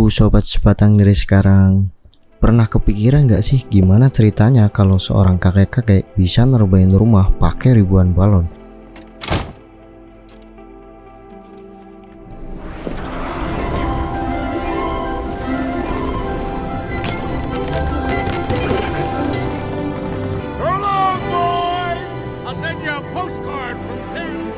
Halo sobat sebatang niri sekarang. Pernah kepikiran gak sih gimana ceritanya kalau seorang kakek-kakek bisa nerbain rumah pakai ribuan balon? So long, boys! I'll send you a postcard from Penn.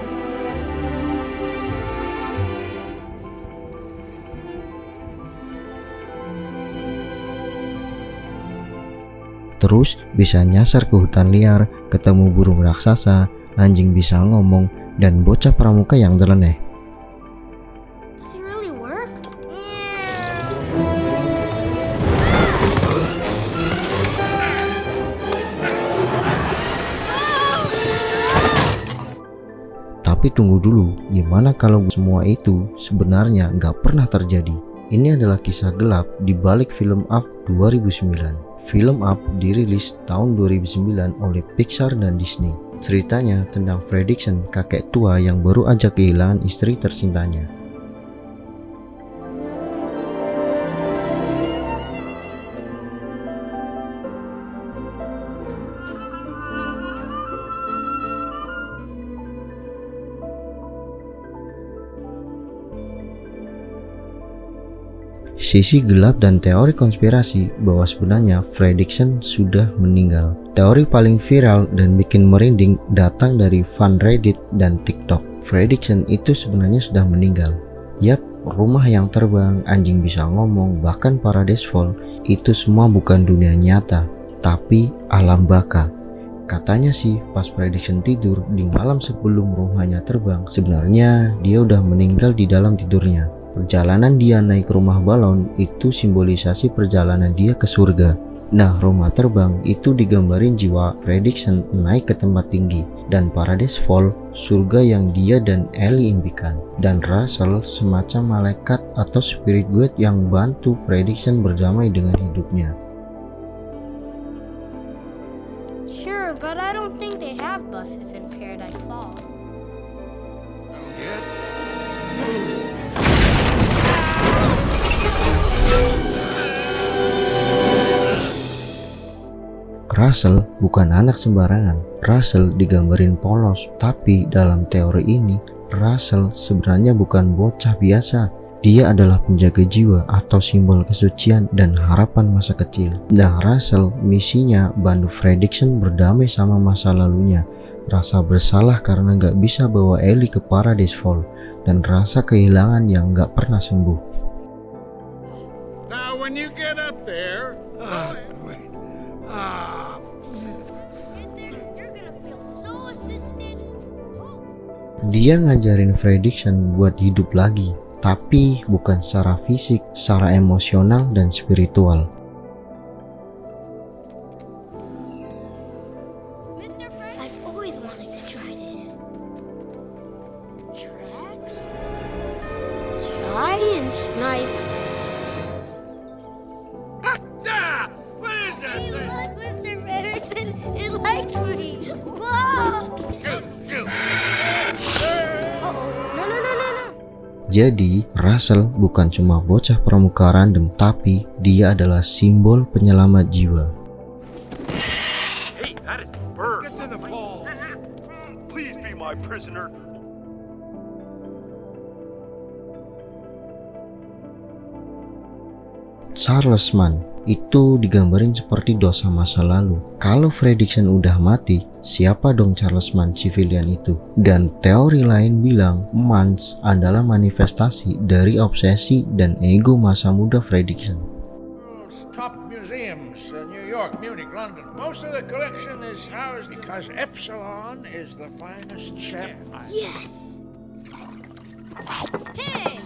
Terus bisa nyasar ke hutan liar, ketemu burung raksasa, anjing bisa ngomong, dan bocah pramuka yang nyeleneh. Does it really work? Tapi tunggu dulu, gimana kalau semua itu sebenarnya nggak pernah terjadi? Ini adalah kisah gelap di balik film Up 2009. Film Up dirilis tahun 2009 oleh Pixar dan Disney. Ceritanya tentang Fredricksen, kakek tua yang baru aja kehilangan istri tercintanya. Sisi gelap dan teori konspirasi bahwa sebenarnya Fredricksen sudah meninggal. Teori paling viral dan bikin merinding datang dari fan Reddit dan TikTok. Fredricksen itu sebenarnya sudah meninggal. Yap, rumah yang terbang, anjing bisa ngomong, bahkan Paradise Fall, itu semua bukan dunia nyata, tapi alam baka. Katanya sih pas Fredricksen tidur di malam sebelum rumahnya terbang, sebenarnya dia udah meninggal di dalam tidurnya. Perjalanan dia naik rumah balon itu simbolisasi perjalanan dia ke surga. Nah, rumah terbang itu digambarin jiwa Fredricksen naik ke tempat tinggi, dan Paradise Fall surga yang dia dan Ellie impikan, dan Russell semacam malaikat atau spirit guide yang bantu Fredricksen berdamai dengan hidupnya. Sure, but I don't think they have buses in Paradise Falls. Russell bukan anak sembarangan. Russell digambarin polos, tapi dalam teori ini Russell sebenarnya bukan bocah biasa. Dia adalah penjaga jiwa atau simbol kesucian dan harapan masa kecil. Nah, Russell misinya bantu Fredricksen berdamai sama masa lalunya, rasa bersalah karena gak bisa bawa Ellie ke Paradise Fall, dan rasa kehilangan yang gak pernah sembuh. Now, when you get up there, Get there, you're gonna feel so assisted. Oh. Dia ngajarin Fredricksen buat hidup lagi, tapi bukan secara fisik, secara emosional dan spiritual. Mr. Fred, I've always wanted to try this. Tracks? Giant snipe. ah! What is that Hey, thing? look, Mr. Fredricksen, it likes me. Whoa! Shoot, shoot. Uh-oh. No. Jadi, Russell bukan cuma bocah pramuka random, tapi dia adalah simbol penyelamat jiwa. Hey, that is a bird. Get to the fall. Please be my prisoner. Charles Mann itu digambarin seperti dosa masa lalu. Kalau Fredricksen udah mati, siapa dong Charles Mann civilian itu? Dan teori lain bilang Mann adalah manifestasi dari obsesi dan ego masa muda Fredricksen. World's top museums, New York, Munich, London. Most of the collection is housed because Epsilon is the finest chef. Yes! Hey!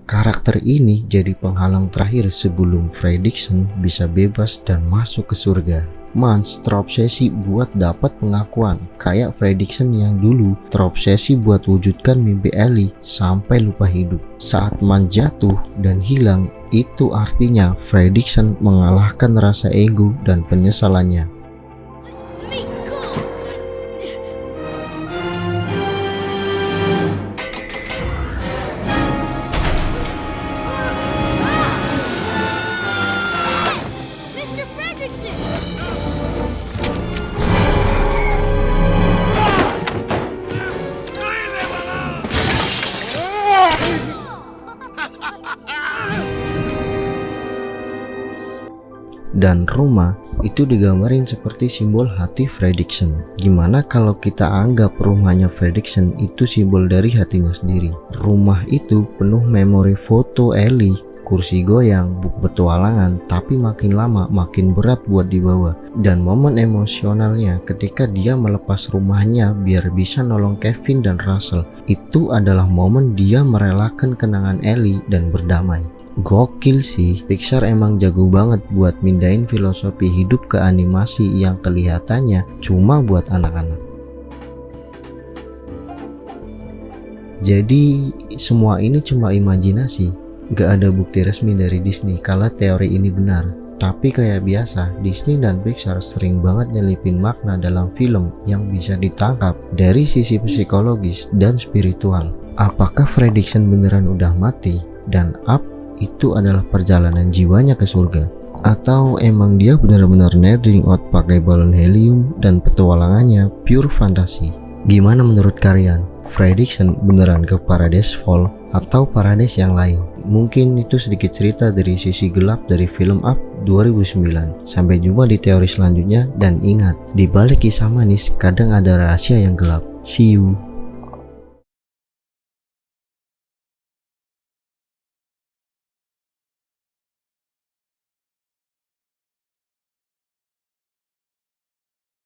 Karakter ini jadi penghalang terakhir sebelum Fredricksen bisa bebas dan masuk ke surga. Mann terobsesi buat dapat pengakuan, kayak Fredricksen yang dulu terobsesi buat wujudkan mimpi Ellie sampai lupa hidup. Saat Mann jatuh dan hilang, itu artinya Fredricksen mengalahkan rasa ego dan penyesalannya. Let me go! dan rumah itu digambarin seperti simbol hati Fredricksen. Gimana kalau kita anggap rumahnya Fredricksen itu simbol dari hatinya sendiri? Rumah itu penuh memori foto Ellie, kursi goyang, buku petualangan, tapi makin lama makin berat buat dibawa. Dan momen emosionalnya ketika dia melepas rumahnya biar bisa nolong Kevin dan Russell, itu adalah momen dia merelakan kenangan Ellie dan berdamai. Gokil sih, Pixar emang jago banget buat mindahin filosofi hidup ke animasi yang kelihatannya cuma buat anak-anak. Jadi semua ini cuma imajinasi, gak ada bukti resmi dari Disney kalau teori ini benar. Tapi kayak biasa, Disney dan Pixar sering banget nyelipin makna dalam film yang bisa ditangkap dari sisi psikologis dan spiritual. Apakah Fredricksen beneran udah mati dan Up itu adalah perjalanan jiwanya ke surga? Atau emang dia benar-benar nerding out pakai balon helium dan petualangannya pure fantasi? Gimana menurut kalian? Fredricksen beneran ke Paradise Fall atau Paradise yang lain? Mungkin itu sedikit cerita dari sisi gelap dari film Up 2009. Sampai jumpa di teori selanjutnya, dan ingat, di balik kisah manis kadang ada rahasia yang gelap. See you.